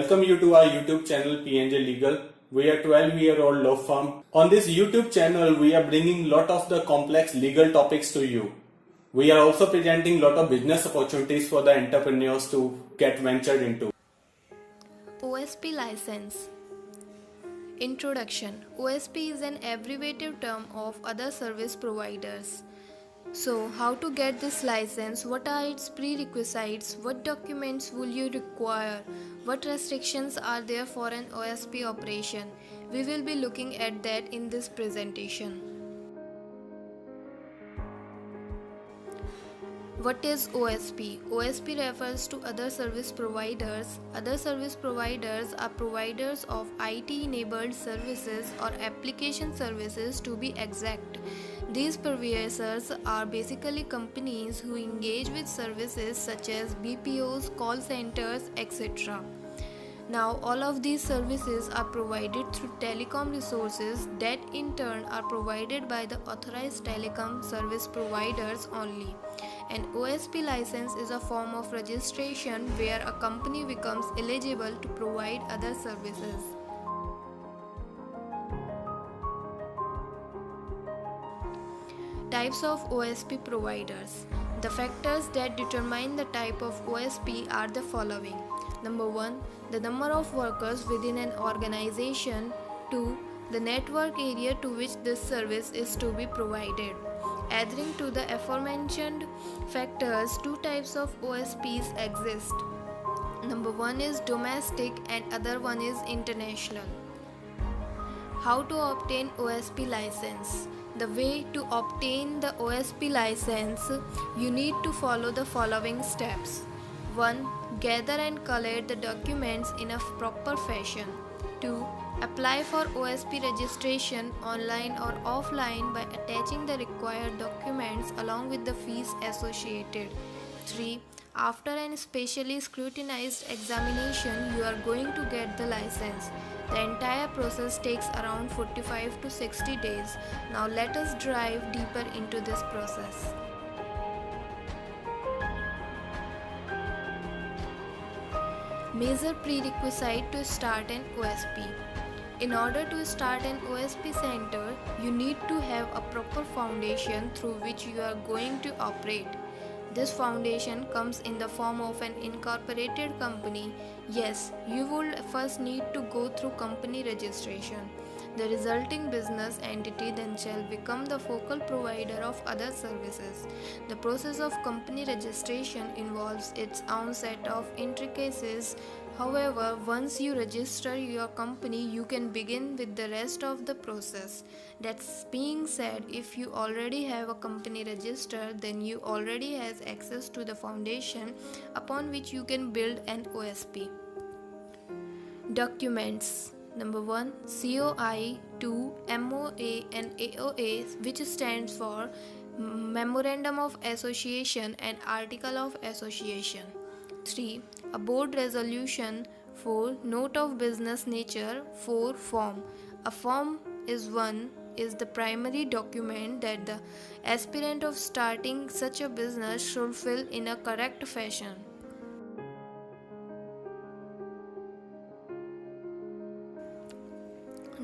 welcome you to our YouTube channel PNJ Legal. We are 12-year-old law firm. On this YouTube channel, we are bringing lot of the complex legal topics to you. We are also presenting lot of business opportunities for the entrepreneurs to get ventured into. OSP license. Introduction. OSP is an abbreviated term of other service providers. So, how to get this license? What are its prerequisites? What documents will you require? What restrictions are there for an OSP operation? We will be looking at that in this presentation. What is OSP? OSP refers to other service providers. Other service providers are providers of IT-enabled services or application services to be exact. These providers are basically companies who engage with services such as BPOs, call centers, etc. Now, all of these services are provided through telecom resources that in turn are provided by the authorized telecom service providers only. An OSP license is a form of registration where a company becomes eligible to provide other services. Types of OSP providers. The factors that determine the type of OSP are the following. Number 1. The number of workers within an organization. 2. The network area to which this service is to be provided. Adhering to the aforementioned factors, two types of OSPs exist. Number 1 is domestic and other one is international. How to obtain OSP license? The way to obtain the OSP license, you need to follow the following steps. 1. Gather and collate the documents in a proper fashion. 2. Apply for OSP registration online or offline by attaching the required documents along with the fees associated. 3. After an specially scrutinized examination, you are going to get the license. The entire process takes around 45 to 60 days. Now let us dive deeper into this process. Major prerequisite to start an OSP. In order to start an OSP center, you need to have a proper foundation through which you are going to operate. This foundation comes in the form of an incorporated company. Yes, you will first need to go through company registration. The resulting business entity then shall become the focal provider of other services. The process of company registration involves its own set of intricacies. However, once you register your company, you can begin with the rest of the process. That's being said, if you already have a company registered, then you already has access to the foundation upon which you can build an OSP. Documents. Number 1. COI. 2. MOA and AOA, which stands for Memorandum of Association and Article of Association. 3. A board resolution. 4. Note of business nature. 4. Form. A form is the primary document that the aspirant of starting such a business should fill in a correct fashion.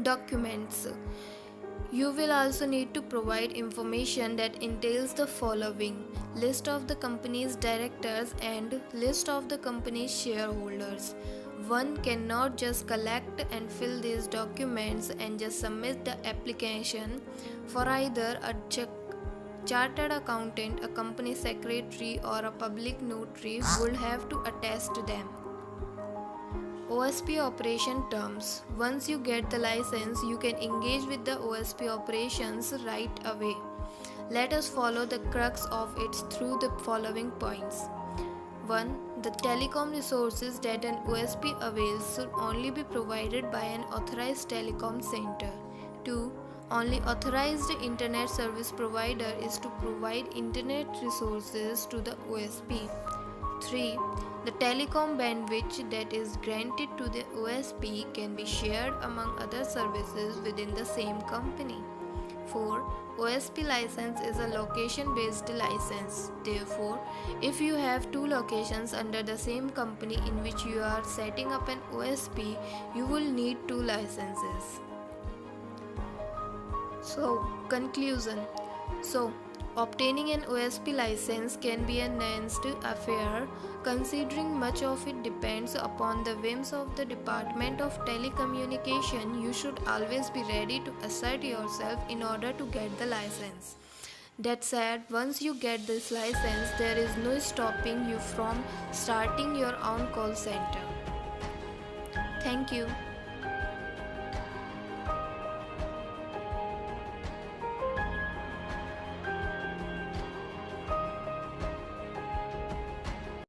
Documents. You will also need to provide information that entails the following: list of the company's directors and list of the company's shareholders. One cannot just collect and fill these documents and just submit the application, for either a chartered accountant, a company secretary, or a public notary would have to attest to them. OSP operation terms. Once you get the license, you can engage with the OSP operations right away. Let us follow the crux of it through the following points. 1. The telecom resources that an OSP avails should only be provided by an authorized telecom center. 2. Only authorized internet service provider is to provide internet resources to the OSP. 3. The telecom bandwidth that is granted to the OSP can be shared among other services within the same company. 4. OSP license is a location based license. Therefore, if you have two locations under the same company in which you are setting up an OSP, you will need two licenses. So, conclusion. So, obtaining an OSP license can be a nuanced affair, considering much of it depends upon the whims of the Department of Telecommunication. You should always be ready to assert yourself in order to get the license. That said, once you get this license, there is no stopping you from starting your own call center. Thank you.